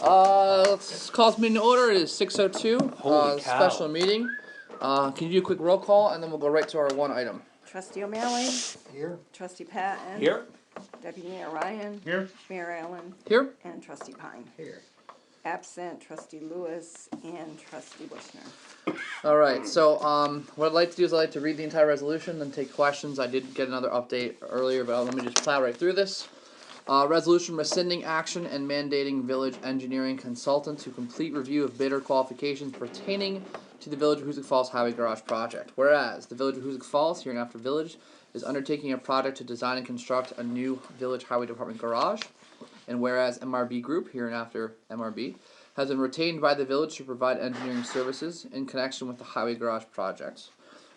Let's call this meeting to order. It is 6:02. Holy cow. Special meeting. Can you do a quick roll call, and then we'll go right to our one item. Trustee O'Malley. Here. Trustee Patton. Here. Deputy Mayor Ryan. Here. Mayor Allen. Here. And Trustee Pine. Here. Absent Trustee Lewis and Trustee Bushner. All right. So, what I'd like to do is I'd like to read the entire resolution, then take questions. I did get another update earlier, but let me just plow right through this. Resolution rescinding action and mandating village engineering consultant to complete review of bidder qualifications pertaining to the Village of Hoosick Falls Highway Garage project. Whereas the Village of Hoosick Falls, hereinafter Village, is undertaking a project to design and construct a new Village Highway Department garage. And whereas MRB Group, hereinafter MRB, has been retained by the Village to provide engineering services in connection with the Highway Garage project.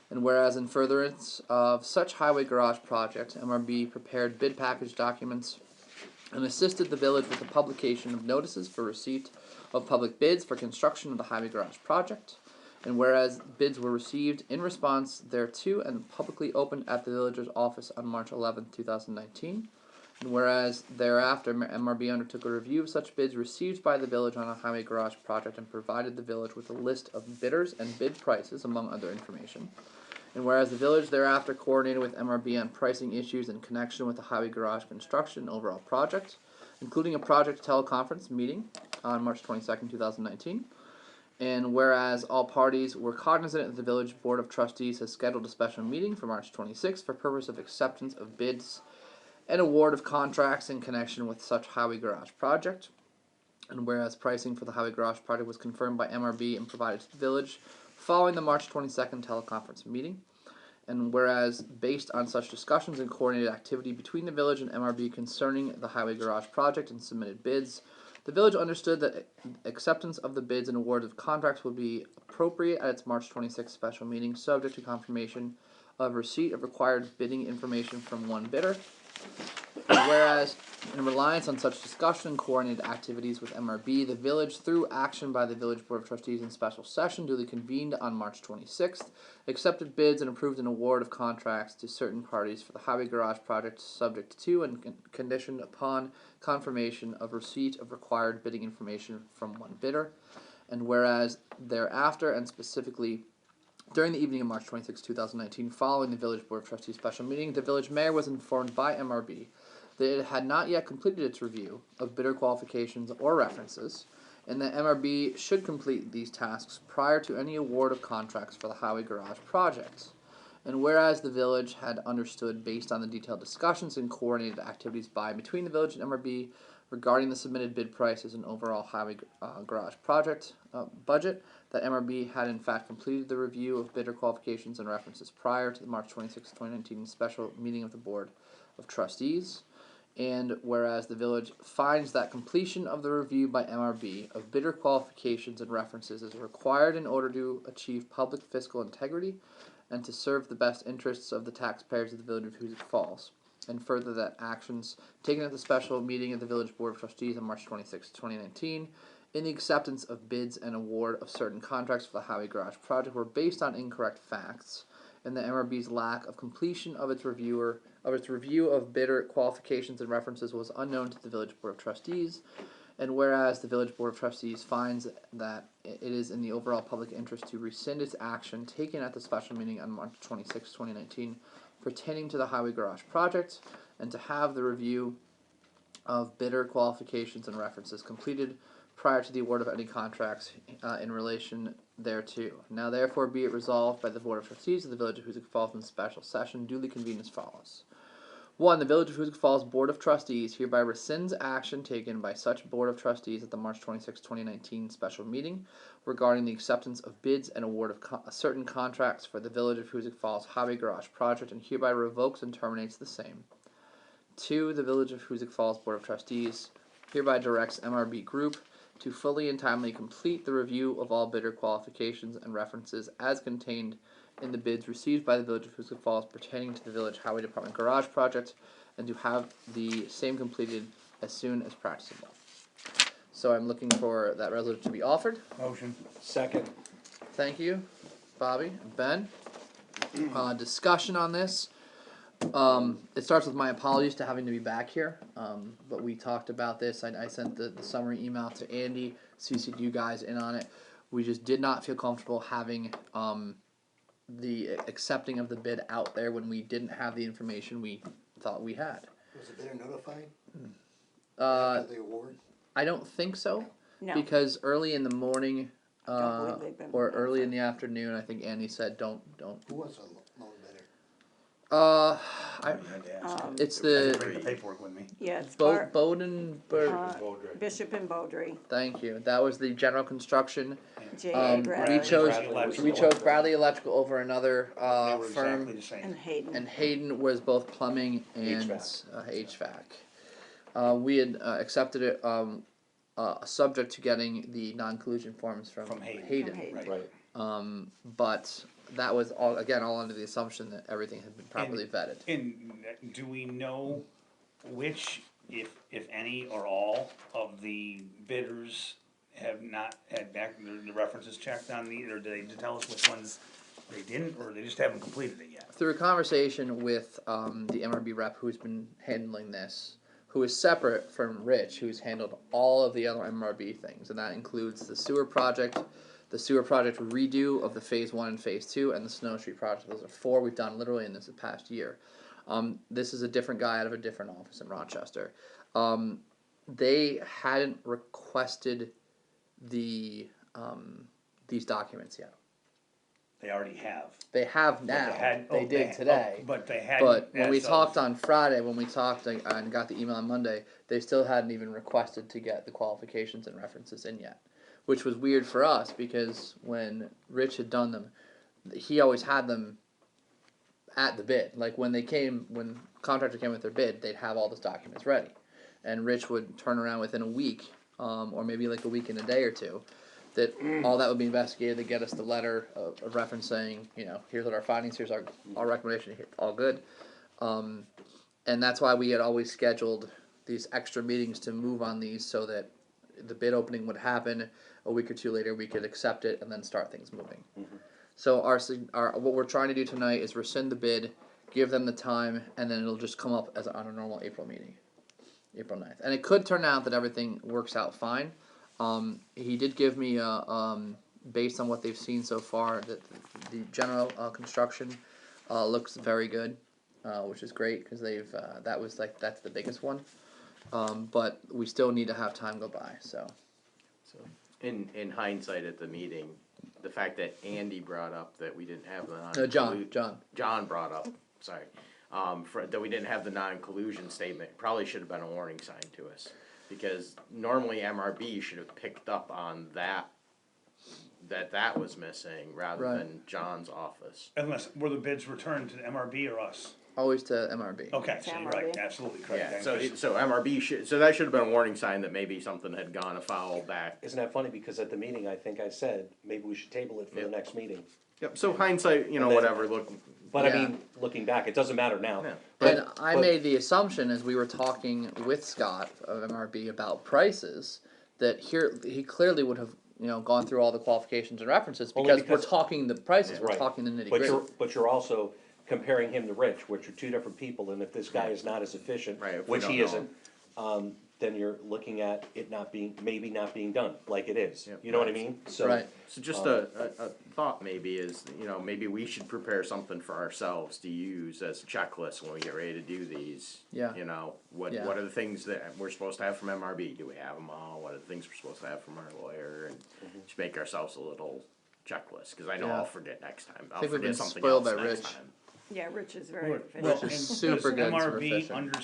And whereas in furtherance of such Highway Garage project, MRB prepared bid package documents and assisted the village with the publication of notices for receipt of public bids for construction of the Highway Garage project. And whereas bids were received in response thereto and publicly opened at the village's office on March 11, 2019. And whereas thereafter MRB undertook a review of such bids received by the village on a Highway Garage project and provided the village with a list of bidders and bid prices, among other information. And whereas the village thereafter coordinated with MRB on pricing issues in connection with the Highway Garage construction and overall project, including a project teleconference meeting on March 22nd, 2019. And whereas all parties were cognizant that the Village Board of Trustees has scheduled a special meeting for March 26th for purpose of acceptance of bids and award of contracts in connection with such Highway Garage project. And whereas pricing for the Highway Garage project was confirmed by MRB and provided to the Village following the March 22nd teleconference meeting. And whereas, based on such discussions and coordinated activity between the Village and MRB concerning the Highway Garage project and submitted bids, the Village understood that acceptance of the bids and awards of contracts would be appropriate at its March 26th special meeting, subject to confirmation of receipt of required bidding information from one bidder. And whereas, in reliance on such discussion and coordinated activities with MRB, the Village, through action by the Village Board of Trustees in special session duly convened on March 26th, accepted bids and approved an award of contracts to certain parties for the Highway Garage project, subject to and conditioned upon confirmation of receipt of required bidding information from one bidder. And whereas thereafter, and specifically during the evening of March 26, 2019, following the Village Board of Trustees special meeting, the Village Mayor was informed by MRB that it had not yet completed its review of bidder qualifications or references, and that MRB should complete these tasks prior to any award of contracts for the Highway Garage project. And whereas the Village had understood, based on the detailed discussions and coordinated activities by and between the Village and MRB regarding the submitted bid prices and overall Highway Garage project budget, that MRB had in fact completed the review of bidder qualifications and references prior to the March 26, 2019 special meeting of the Board of Trustees. And whereas the Village finds that completion of the review by MRB of bidder qualifications and references is required in order to achieve public fiscal integrity and to serve the best interests of the taxpayers of the Village of Hoosick Falls. And further, that actions taken at the special meeting of the Village Board of Trustees on March 26, 2019, in the acceptance of bids and award of certain contracts for the Highway Garage project were based on incorrect facts, and the MRB's lack of completion of its review of bidder qualifications and references was unknown to the Village Board of Trustees. And whereas the Village Board of Trustees finds that it is in the overall public interest to rescind its action taken at the special meeting on March 26, 2019, pertaining to the Highway Garage project, and to have the review of bidder qualifications and references completed prior to the award of any contracts in relation thereto. Now therefore be it resolved by the Board of Trustees of the Village of Hoosick Falls in special session duly convened as follows. 1. The Village of Hoosick Falls Board of Trustees hereby rescinds action taken by such Board of Trustees at the March 26, 2019 special meeting regarding the acceptance of bids and award of certain contracts for the Village of Hoosick Falls Highway Garage project and hereby revokes and terminates the same. 2. The Village of Hoosick Falls Board of Trustees hereby directs MRB Group to fully and timely complete the review of all bidder qualifications and references as contained in the bids received by the Village of Hoosick Falls pertaining to the Village Highway Department Garage project, and to have the same completed as soon as practicable. So I'm looking for that resolution to be offered. Motion. Second. Thank you, Bobby. Ben? Discussion on this. It starts with my apologies to having to be back here, but we talked about this. I sent the summary email to Andy, CC'd you guys in on it. We just did not feel comfortable having the accepting of the bid out there when we didn't have the information we thought we had. Was the bidder notified Uh, after the award? I don't think so, No, because early in the morning Don't believe they've been or early in notified. the afternoon, I think Andy said don't. Who was the loan bidder? It's I didn't bring the the paperwork with me. yeah, it's Bowden. Bishop and Beaudry, Thank you. That was the general construction. J.A. We Bradley, chose Bradley. Bradley Electrical over another They were firm, exactly the same. and Hayden. and Hayden was both plumbing and HVAC. We had accepted it, subject to getting the non-collusion forms from Hayden. From Hayden. Right. But that was all under the assumption that everything had been properly vetted. And do we know which, if any or all, of the bidders have not had back the references checked on these, or do they tell us which ones they didn't, or they just haven't completed it yet? Through a conversation with the MRB rep who's been handling this, who is separate from Rich, who's handled all of the other MRB things, and that includes the sewer project redo of the phase 1 and phase 2, and the Snow Street project. Those are 4 we've done literally in this past year. This is a different guy out of a different office in Rochester. They hadn't requested these documents yet. They already have. They have now. They did today. But they hadn't. But when we as of- talked on Friday, and got the email on Monday, they still hadn't even requested to get the qualifications and references in yet, which was weird for us because when Rich had done them, he always had them at the bid. Like when contractor came with their bid, they'd have all those documents ready, and Rich would turn around within a week, or maybe like a week and a day or two, that all that would be investigated to get us the letter of reference saying, here's what our findings, here's our recommendation, all good. And that's why we had always scheduled these extra meetings to move on these so that the bid opening would happen a week or two later, we could accept it and then start things moving. Mm-hmm. So our what we're trying to do tonight is rescind the bid, give them the time, and then it'll just come up as on a normal April meeting, April 9th. And it could turn out that everything works out fine. He did give me based on what they've seen so far, that the general construction looks very good, which is great because that's the biggest one. But we still need to have time go by. So in hindsight at the meeting, the fact that Andy brought up that we didn't have the John brought up, sorry, that we didn't have the non-collusion statement, probably should have been a warning sign to us. Because normally MRB should have picked up on that was missing rather Right. than John's office. Unless, were the bids returned to MRB or us? always to MRB. Okay, so you're right, MRB. absolutely correct. Yeah, so MRB that should have been a warning sign that maybe something had gone afoul back. Isn't that funny, because at the meeting, I think I said, maybe we should table it for the Yep. next meeting. Yep, so hindsight, then- whatever, look. But Yeah. I mean, looking back, it doesn't matter now. Yeah. And I made the assumption as we were talking with Scott of MRB about prices that he clearly would have gone through all the qualifications and references Only because we're because- talking the prices, we're Right. talking the nitty But gritty. you're also comparing him to Rich, which are two different people, and if this guy is not as efficient, Right, if we which don't he know isn't, then you're looking at it maybe not being done like it is. Yep. You know what I mean? So, Right. So just a thought maybe is, maybe we should prepare something for ourselves to use as a checklist when we get ready to do these. Yeah. What Yeah. what are the things that we're supposed to have from MRB? Do we have them all? What are the things we're supposed to have from our lawyer? And just make ourselves a little checklist, because I know Yeah. I'll forget next time. I'll think we've forget been something spoiled else by next Rich. time. Yeah, Rich is very efficient. Well, is and super does good and MRB efficient.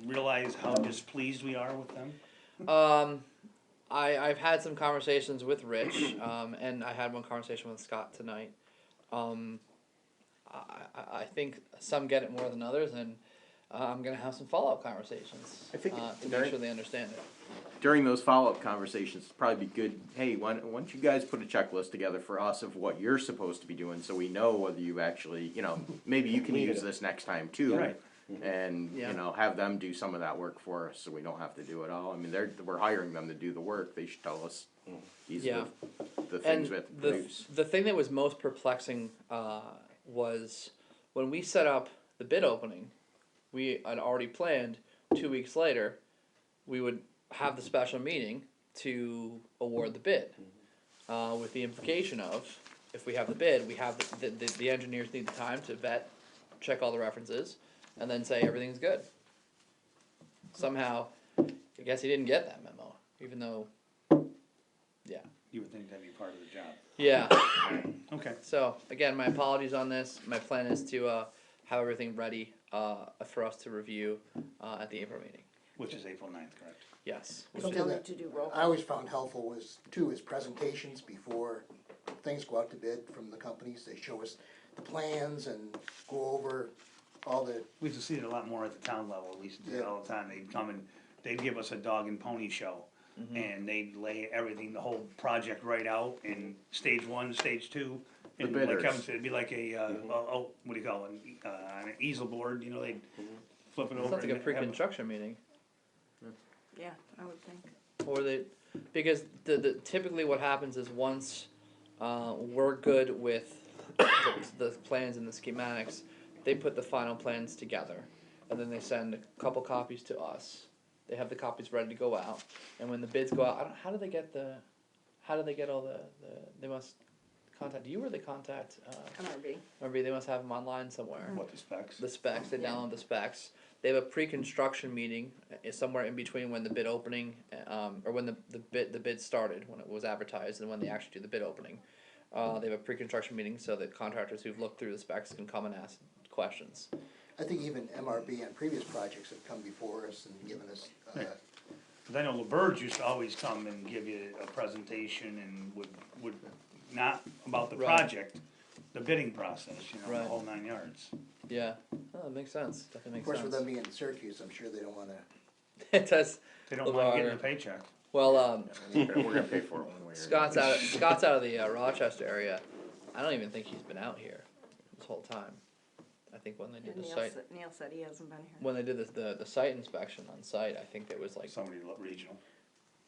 realize how displeased we are with them? I've had some conversations with Rich, and I had one conversation with Scott tonight. I think some get it more than others, and I'm gonna have some follow-up conversations I think to make sure they understand it. During those follow-up conversations, it'd probably be good, hey, why don't you guys put a checklist together for us of what you're supposed to be doing, so we know whether you actually, maybe you can use this next time too. Right. And, Yeah. have them do some of that work for us, so we don't have to do it all. I mean, we're hiring them to do the work, they should tell us, these Yeah. are the things And we have to the produce. the thing that was most perplexing was when we set up the bid opening, we had already planned 2 weeks later, we would have the special meeting to award the bid. With the implication of, if we have the bid, we have the engineers need the time to vet, check all the references, and then say everything's good. Somehow, I guess he didn't get that memo, even though, yeah. You would think that'd be part of the job. Yeah, Okay. so, again, my apologies on this, my plan is to, have everything ready, for us to review, at the April meeting. Which is April 9th, correct? Yes. Still Something need that to do roll I call. always found helpful was, too, is presentations before things go out to bid from the companies. They show us the plans and go over all the, We used to see it a lot more at the town level, we used to do it all the time, they'd come and, they'd give us a dog and pony show. And they'd lay everything, the whole project right out in stage 1, stage 2. And like bidders. Kevin said, it'd be like a, what do you call it, an easel board, you know, they'd flip it over. Sounds like a and have pre-construction meeting. Yeah, I would think. Or they, because the typically what happens is once we're good with the plans and the schematics, they put the final plans together, and then they send a couple copies to us. They have the copies ready to go out, and when the bids go out, I don't, how do they get all the they must contact you or they contact MRB. maybe they must have them online somewhere. What, the specs? The specs, they Yeah. download the specs. They have a pre-construction meeting somewhere in between when the bid opening, or when the bid started, when it was advertised, and when they actually do the bid opening. They have a pre-construction meeting so that contractors who've looked through the specs can come and ask questions. I think even MRB on previous projects have come before us and given us, Yeah. Cause I know the birds used to always come and give you a presentation and would not about the Right. project, the bidding process, you know, the Right. whole 9 yards. Yeah, oh, that makes sense. Definitely of makes course, with sense. them being in Syracuse, I'm sure they don't wanna, It does. They A don't little mind getting a harder. paycheck. Well, We're gonna pay for it one way or Scott's out of the Rochester area. I don't even think he's been out here this whole time. I think when they did And the Neil site, said, Neil said he hasn't been here. when they did the site inspection on site, I think there was like, Somebody regional.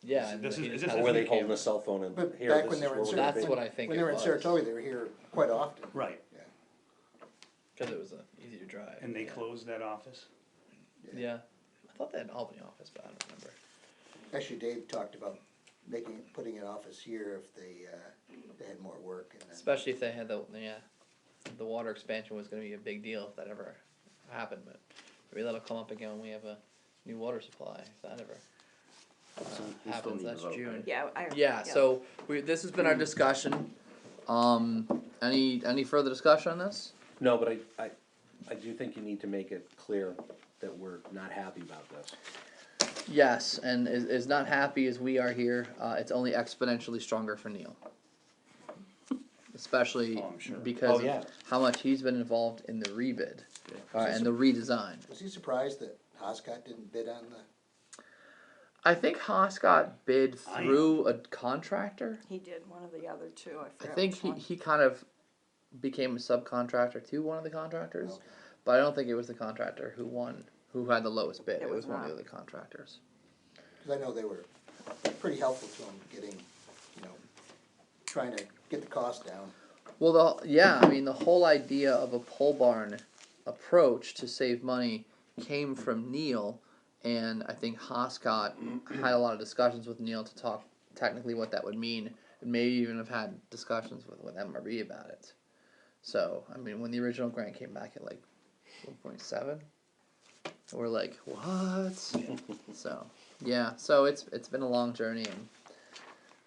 yeah. and This he is just this had Or were they three holding a cameras. cell phone and but here, back this when is they were in where we're Syracuse. gonna That's bid. what I think When it they were in was. Saratoga, they were here quite often. Right, Because it was easy to drive. and they yeah. closed that office. Yeah, I thought they had an Albany office, but I don't remember. Actually, Dave talked about putting an office here if they had more work and then. Especially if they had the water expansion was going to be a big deal if that ever happened. But maybe that'll come up again when we have a new water supply. If that ever we still happens, need to that's vote, June. right? Yeah, Yeah. So this has been our discussion. Any further discussion on this? No, but I do think you need to make it clear that we're not happy about this. Yes, and as not happy as we are here, it's only exponentially stronger for Neil. Especially Oh, I'm sure. because Oh, yeah. of how much he's been involved in the rebid and the redesign. Was he surprised that Houscott didn't bid on the, I think Houscott bid I through a contractor. he did one of the other two, I I forgot think which one. he kind of became a subcontractor to one of the contractors, Okay. but I don't think it was the contractor who had the lowest bid. It It was was one of the not. other contractors. cause I know they were pretty helpful to him getting, trying to get the cost down. Well, the whole idea of a pole barn approach to save money came from Neil, and I think Houscott had a lot of discussions with Neil to talk technically what that would mean, and maybe even have had discussions with MRB about it. So, when the original grant came back at like 1.7, we're like, what? So, yeah, so it's been a long journey,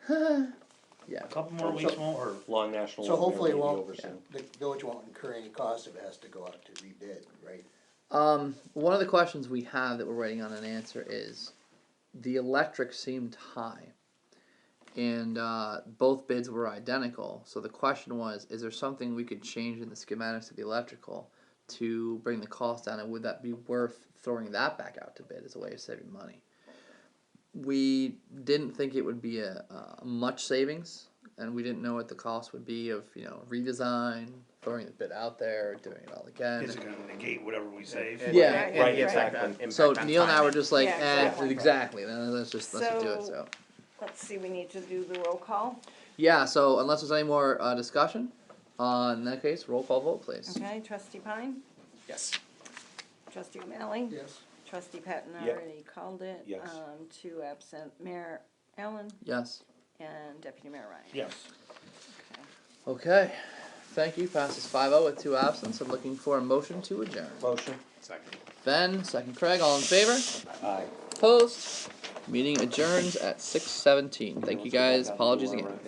and yeah. A couple more weeks won't hurt. Long national. So hopefully it maybe won't, over soon. the village won't incur any cost if it has to go out to rebid, right? One of the questions we have that we're waiting on an answer is, the electric seemed high, and both bids were identical. So the question was, is there something we could change in the schematics of the electrical to bring the cost down, and would that be worth throwing that back out to bid as a way of saving money? We didn't think it would be a much savings, and we didn't know what the cost would be of redesign, throwing the bid out there, doing it all again. Is it gonna negate whatever we save? Yeah. And Right, the impact exactly. on- impact So on Neil and I were timing. just like, Yeah, exactly. exactly. Then let's just do it. So Let's see, we need to do the roll call. yeah. So unless there's any more discussion, in that case, roll call vote, please. Okay, trustee Pine, Yes. Trustee O'Malley. Yes. Trustee Patton Yep. already called it. Yes. 2 absent, Mayor Allen Yes. and Deputy Mayor Ryan. Yes. Okay. Okay. Thank you. Passes 5-0 with 2 absents. I'm looking for a motion to adjourn. Motion. Second. Ben, second Craig, all in favor? Aye. Opposed? Meeting adjourns at 6:17. Thank you guys. Apologies again.